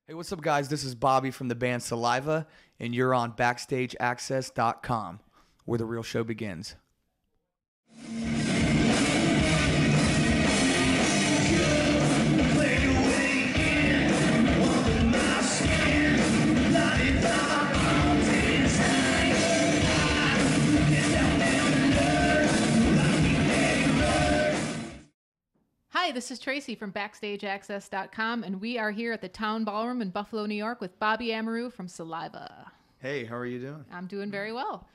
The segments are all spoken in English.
Hey, what's up, guys? This is Bobby from the band Saliva, and you're on BackstageAxxess.com, where the real show begins. Hi, this is Tracy from BackstageAxxess.com, and we are here at the Town Ballroom in Buffalo, New York with Bobby Amaru from Saliva. Hey, how are you doing? I'm doing very well.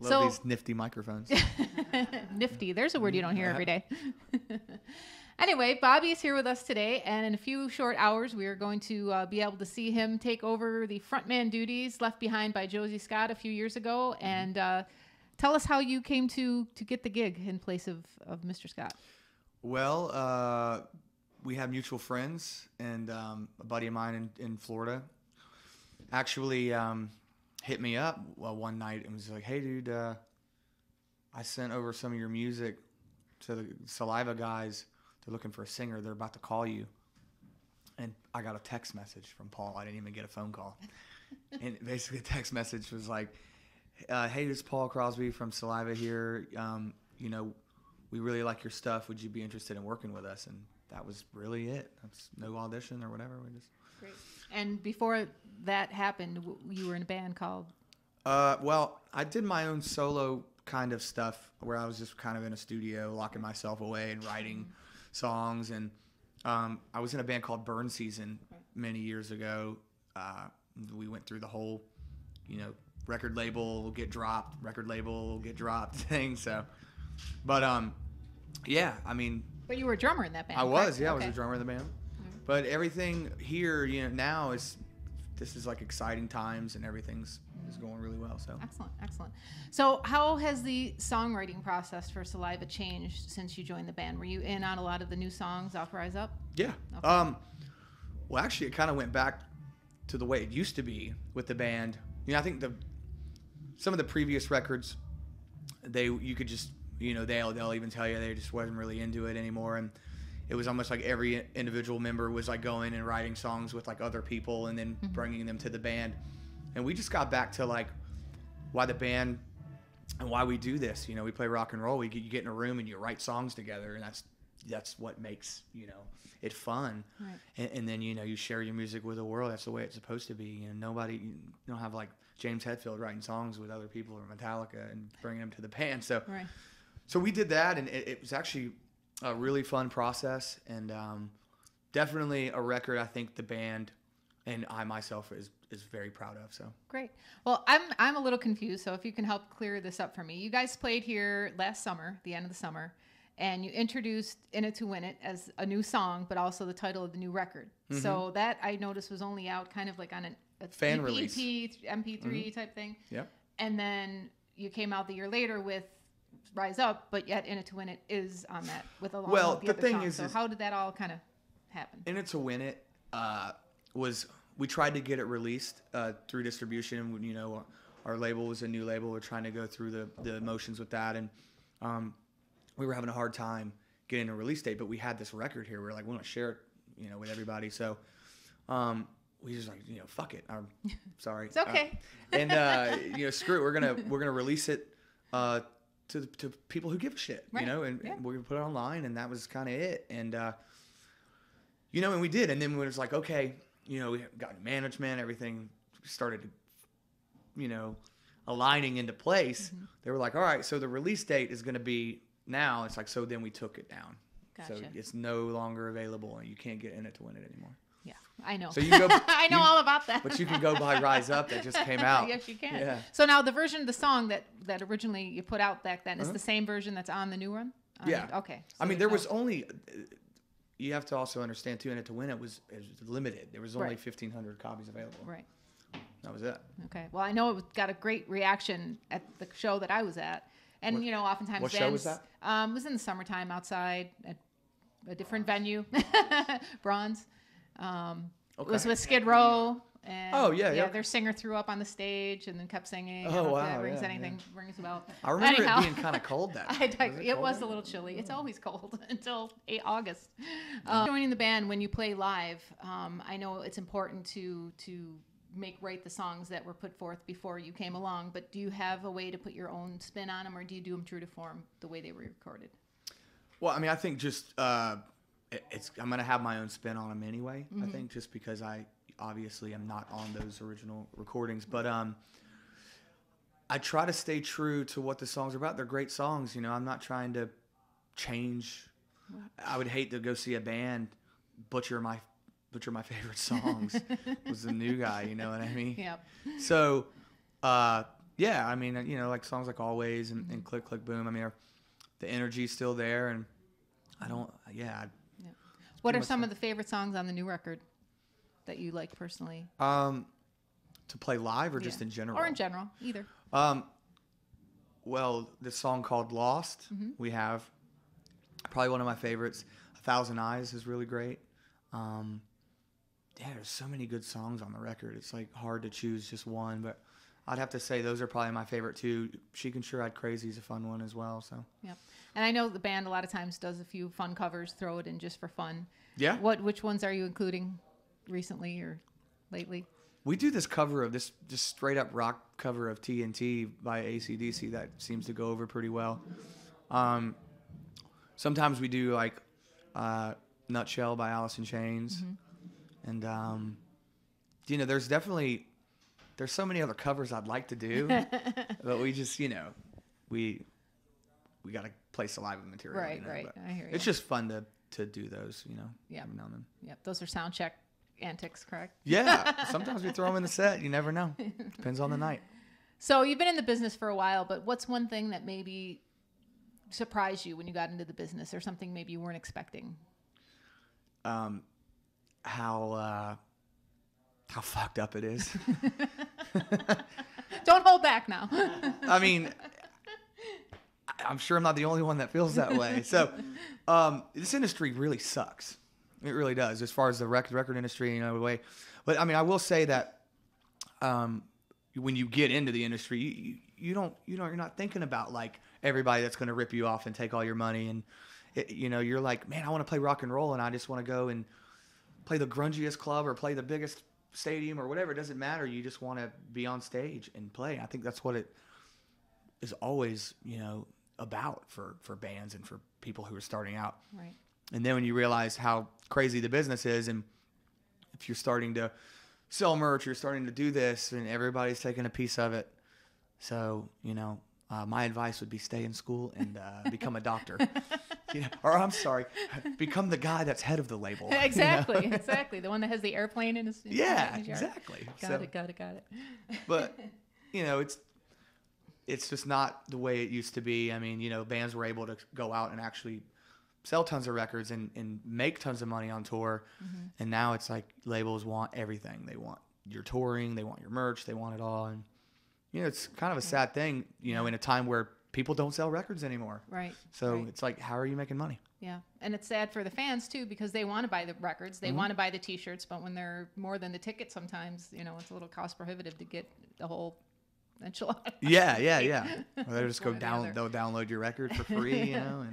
Love these nifty microphones. Nifty. There's a word you don't hear every day. Anyway, Bobby is here with us today, and in a few short hours, we are going to be able to see him take over the frontman duties left behind by Josie Scott a few years ago. And tell us how you came to get the gig in place of Mr. Scott. Well, we have mutual friends, and a buddy of mine in Florida actually hit me up one night and was like, "Hey, dude, I sent over some of your music to the Saliva guys. They're looking for a singer. They're about to call you." And I got a text message from Paul. I didn't even get a phone call. And basically the text message was like, "Hey, this is Paul Crosby from Saliva here. We really like your stuff. Would you be interested in working with us?" And that was really it. That's no audition or whatever. We just Great. And before that happened, you were in a band called? Well, I did my own solo kind of stuff where I was just kind of in a studio, locking myself away and writing songs. And I was in a band called Burn Season many years ago. We went through the whole, record label will get dropped thing. So. But yeah, I mean. But you were a drummer in that band. I was, correct? yeah, Okay. I was a drummer in the band. But everything here, now this is like exciting times, and everything's is going really well. So excellent. So how has the songwriting process for Saliva changed since you joined the band? Were you in on a lot of the new songs off Rise Up? Yeah. Okay. Well, actually, it kind of went back to the way it used to be with the band. I think some of the previous records, you could just. They'll even tell you they just wasn't really into it anymore, and it was almost like every individual member was like going and writing songs with like other people and then bringing them to the band. And we just got back to like why the band and why we do this. We play rock and roll. You get in a room and you write songs together, and that's what makes it fun. Right. And then you share your music with the world. That's the way it's supposed to be. You don't have like James Hetfield writing songs with other people or Metallica and bringing them to the band. So. Right. So we did that, and it was actually a really fun process, and definitely a record I think the band and I myself is very proud of. So great. Well, I'm a little confused, so if you can help clear this up for me. You guys played here last summer, the end of the summer, and you introduced "In It to Win It" as a new song, but also the title of the new record. Mm-hmm. So that I noticed was only out kind of like on a fan release, MP3 type thing. Yep. And then you came out the year later with Rise Up, but yet "In It to Win It" is on that with along with the other songs. So how did that all kind of happen? "In It to Win It" we tried to get it released through distribution. Our label was a new label. We're trying to go through the motions with that, and we were having a hard time getting a release date. But we had this record here. We were like, we want to share it, with everybody. So we just like, fuck it. I'm sorry. It's okay. And screw it. We're gonna release it. To people who give a shit, right. And we're gonna put it online, and that was kind of it. And and we did, and then we was like, okay, we got management, everything started, aligning into place. Mm-hmm. They were like, all right, so the release date is gonna be now. It's like, so then we took it down. Gotcha. So it's no longer available, and you can't get In It to Win It anymore. Yeah, I know. So you go. I know all about that. But you can go buy Rise Up that just came out. Yes, you can. Yeah. So now the version of the song that originally you put out back then is the same version that's on the new one? Yeah. Okay. So I mean, there was only. You have to also understand too, In It to Win It was limited. There was only 1,500 copies available. Right. That was it. Okay. Well, I know it got a great reaction at the show that I was at, and oftentimes what bands. Show was that? It was in the summertime outside at a different venue, Bronze. It was with Skid Row And Oh, yeah. Their singer threw up on the stage and then kept singing. Oh, I don't know if wow, that rings yeah, anything rings a bell. I remember Anyhow, it being kind of cold that day. it was a little chilly. It's always cold until August. Joining the band when you play live, I know it's important to make right the songs that were put forth before you came along, but do you have a way to put your own spin on them, or do you do them true to form the way they were recorded? Well, I mean, I think just I'm going to have my own spin on them anyway. I think just because I obviously am not on those original recordings, but I try to stay true to what the songs are about. They're great songs, you know. I'm not trying to change. I would hate to go see a band butcher my favorite songs. Was the new guy, you know what I mean? Yep. So, yeah, I mean, you know, like songs like Always and Click Click Boom. I mean, the energy's still there, and What are some of the favorite songs on the new record that you like personally? To play live or just in general? Or in general, either. Well, this song called Lost, we have probably one of my favorites. 1,000 Eyes is really great. There's so many good songs on the record. It's like hard to choose just one, but I'd have to say those are probably my favorite too. She Can Sure I'd Crazy is a fun one as well. So. Yep. And I know the band a lot of times does a few fun covers, throw it in just for fun. Yeah. Which ones are you including recently or lately? We do this cover of this just straight up rock cover of TNT by AC/DC that seems to go over pretty well. Sometimes we do like Nutshell by Alice in Chains. And, you know, there's so many other covers I'd like to do, but we just, you know, we got to play Saliva material. Right, you know, right. I hear you. It's just fun to do those, you know. Yeah. Every now and then. Yep. Those are sound check antics, correct? Yeah. Sometimes we throw them in the set. You never know. Depends on the night. So you've been in the business for a while, but what's one thing that maybe surprised you when you got into the business, or something maybe you weren't expecting? How fucked up it is. Don't hold back now. I mean, I'm sure I'm not the only one that feels that way. So, this industry really sucks. It really does, as far as the record industry, you know, the way. But I mean, I will say that when you get into the industry, you're not thinking about like everybody that's going to rip you off and take all your money, and you know, you're like, man, I want to play rock and roll, and I just want to go and play the grungiest club or play the biggest stadium or whatever. It doesn't matter. You just want to be on stage and play. I think that's what it is always, you know, about for bands and for people who are starting out. Right. And then when you realize how crazy the business is, and if you're starting to sell merch, you're starting to do this, and everybody's taking a piece of it. So, you know, my advice would be stay in school and become a doctor. You know, or I'm sorry, become the guy that's head of the label. Exactly, you know? exactly. The one that has the airplane in his yeah, in his yard. exactly. Got it. But you know, it's just not the way it used to be. I mean, you know, bands were able to go out and actually sell tons of records and make tons of money on tour. And now it's like labels want everything. They want your touring, they want your merch, they want it all. And you know, it's kind of a sad thing, you know, in a time where people don't sell records anymore. Right. So it's like, how are you making money? Yeah. And it's sad for the fans too, because they want to buy the records, they want to buy the t-shirts, but when they're more than the ticket, sometimes, you know, it's a little cost prohibitive to get the whole enchilada. Yeah. Or they'll just they'll download your record for free, you know,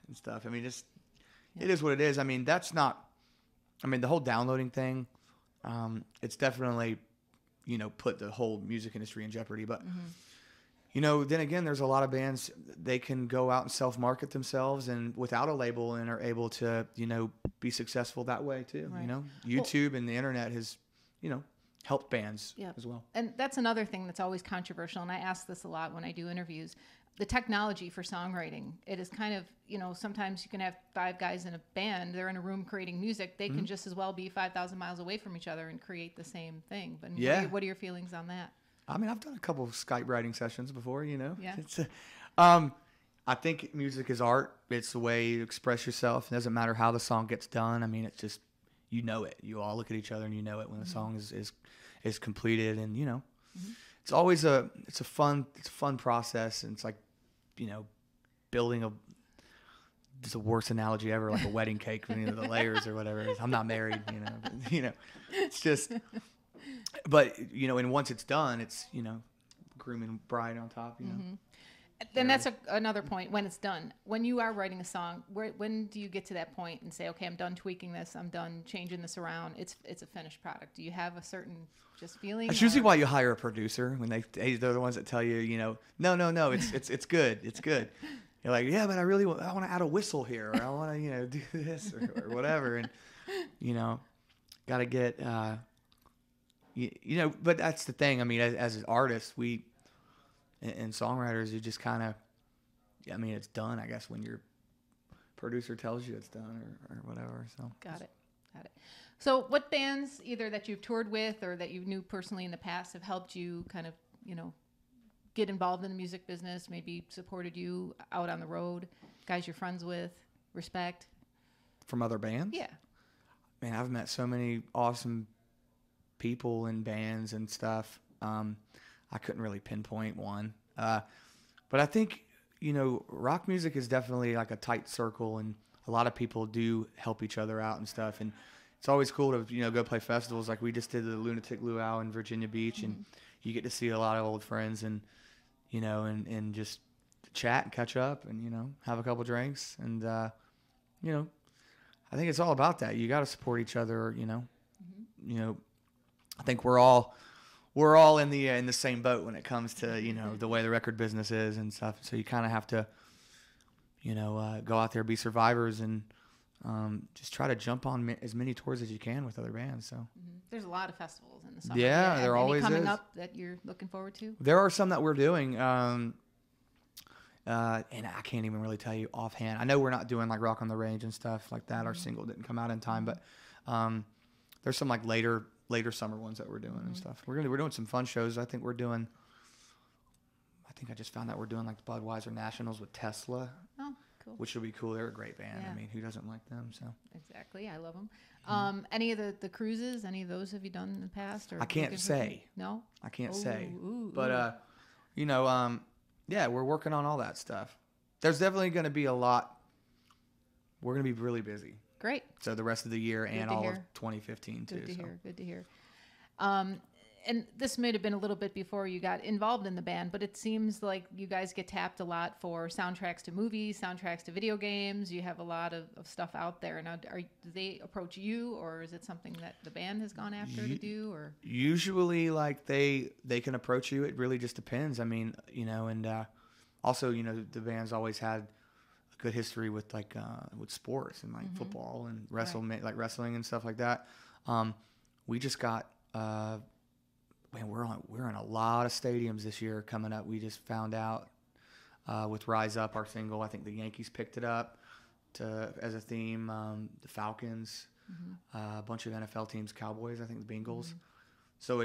and stuff. I mean, it is what it is. I mean, the whole downloading thing, it's definitely, you know, put the whole music industry in jeopardy. But, you know, then again, there's a lot of bands, they can go out and self-market themselves and without a label and are able to, you know, be successful that way too. Right. You know, YouTube and the internet has, you know, helped bands as well. And that's another thing that's always controversial. And I ask this a lot when I do interviews. The technology for songwriting, it is kind of, you know, sometimes you can have 5 guys in a band, they're in a room creating music. They can just as well be 5,000 miles away from each other and create the same thing. But what are your feelings on that? I mean, I've done a couple of Skype writing sessions before, you know. Yeah. It's I think music is art. It's the way you express yourself. It doesn't matter how the song gets done. I mean, it's just, you know it. You all look at each other and you know it when the song is completed. And, you know, it's always a fun process. And it's like, you know, building it's the worst analogy ever, like a wedding cake, you know, the layers or whatever. I'm not married, you know, but, you know, it's just, But, you know, and once it's done, it's, you know, groom and bride on top, you know. Then that's another point. When it's done, when you are writing a song, when do you get to that point and say, okay, I'm done tweaking this, I'm done changing this around, it's a finished product? Do you have a certain just feeling? That's usually why you hire a producer, when they're the ones that tell you, you know, no, it's good, it's good. You're like, yeah, but I want to add a whistle here, or I want to, you know, do this or whatever, and you know, got to get, you know. But that's the thing. I mean, as artists, and songwriters, you just kind of, I mean, it's done, I guess, when your producer tells you it's done or whatever. So got it. So what bands, either that you've toured with or that you knew personally in the past, have helped you kind of, you know, get involved in the music business, maybe supported you out on the road, guys you're friends with, respect? From other bands? Yeah. Man, I've met so many awesome people in bands and stuff. I couldn't really pinpoint one. But I think, you know, rock music is definitely like a tight circle, and a lot of people do help each other out and stuff. And it's always cool to, you know, go play festivals. Like we just did the Lunatic Luau in Virginia Beach, and you get to see a lot of old friends and, you know, and just chat and catch up and, you know, have a couple drinks. And, you know, I think it's all about that. You got to support each other, you know. You know, I think we're all in the same boat when it comes to, you know, the way the record business is and stuff. So you kind of have to, you know, go out there, be survivors, and just try to jump on as many tours as you can with other bands. So there's a lot of festivals in the summer. Yeah, there always coming is. up that you're looking forward to? There are some that we're doing, and I can't even really tell you offhand. I know we're not doing like Rock on the Range and stuff like that. Our single didn't come out in time, but there's some like later summer ones that we're doing and stuff. We're doing some fun shows. I think I just found out we're doing like the Budweiser Nationals with Tesla. Oh, cool. Which will be cool. They're a great band. Yeah. I mean, who doesn't like them? So exactly, I love them. Any of the cruises? Any of those have you done in the past? Or I can't say. No, I can't say. But you know, yeah, we're working on all that stuff. There's definitely going to be a lot. We're going to be really busy. Great. So the rest of the year and all of 2015 too. Good to hear. And this may have been a little bit before you got involved in the band, but it seems like you guys get tapped a lot for soundtracks to movies, soundtracks to video games. You have a lot of stuff out there. Now, do they approach you, or is it something that the band has gone after to do? Or usually, like they can approach you. It really just depends. I mean, you know, and also, you know, the band's always had a good history with like with sports and like football and wrestling and stuff like that. We just got. Man, we're in a lot of stadiums this year coming up. We just found out with Rise Up, our single. I think the Yankees picked it up as a theme. The Falcons, a bunch of NFL teams, Cowboys. I think the Bengals. So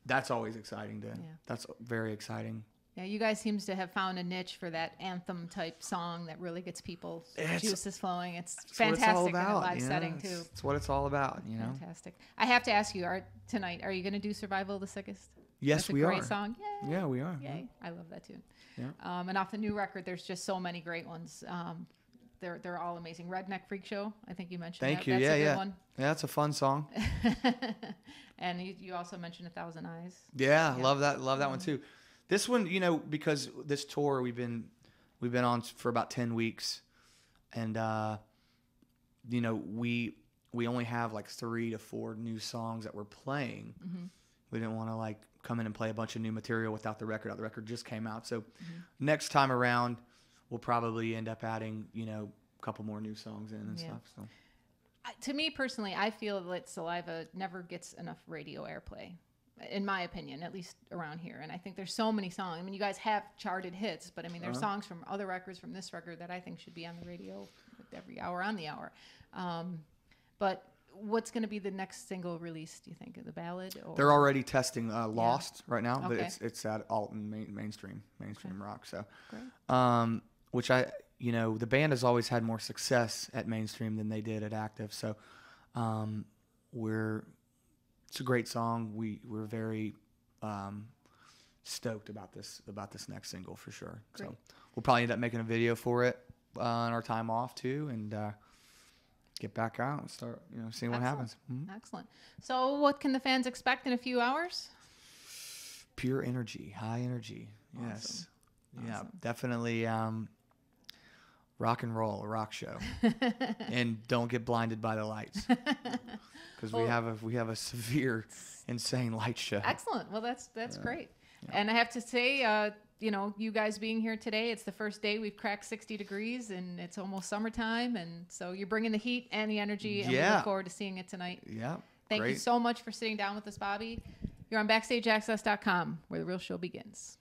that's always exciting. That's very exciting. Yeah, you guys seems to have found a niche for that anthem type song that really gets people's juices flowing. It's fantastic in a live setting too. It's what it's all about, you know. Fantastic. I have to ask you, tonight, are you going to do "Survival of the Sickest"? Yes, we are. Great song. Yay. Yeah, we are. Yay! I love that tune. Yeah. And off the new record, there's just so many great ones. They're all amazing. Redneck Freak Show. I think you mentioned. Thank that. you. That's a good one. Yeah, that's a fun song. And you also mentioned "A Thousand Eyes." Yeah, love that. Love that one too. This one, you know, because this tour we've been on for about 10 weeks, and you know, we only have like 3 to 4 new songs that we're playing. We didn't want to like come in and play a bunch of new material without the record out. The record just came out, so next time around we'll probably end up adding, you know, a couple more new songs in and stuff. So to me personally, I feel that Saliva never gets enough radio airplay. In my opinion, at least around here. And I think there's so many songs. I mean, you guys have charted hits, but I mean, there's songs from other records, from this record, that I think should be on the radio every hour on the hour. But what's going to be the next single release, do you think? The ballad? Or? They're already testing Lost right now, Okay. but it's at alt and mainstream rock. So, Great. which you know, the band has always had more success at mainstream than they did at active. So, it's a great song. We're very stoked about this next single for sure. Great. So we'll probably end up making a video for it on our time off too, and get back out and start, seeing what happens. Excellent. So what can the fans expect in a few hours? Pure energy, high energy. Awesome. Yes. Yeah, definitely rock and roll, a rock show. And don't get blinded by the lights. Because we have a severe, insane light show. Excellent. Well, that's great. Yeah. And I have to say, you guys being here today, it's the first day we've cracked 60 degrees, and it's almost summertime, and so you're bringing the heat and the energy, and we look forward to seeing it tonight. Yeah. Thank you so much for sitting down with us, Bobby. You're on BackstageAxxess.com, where the real show begins.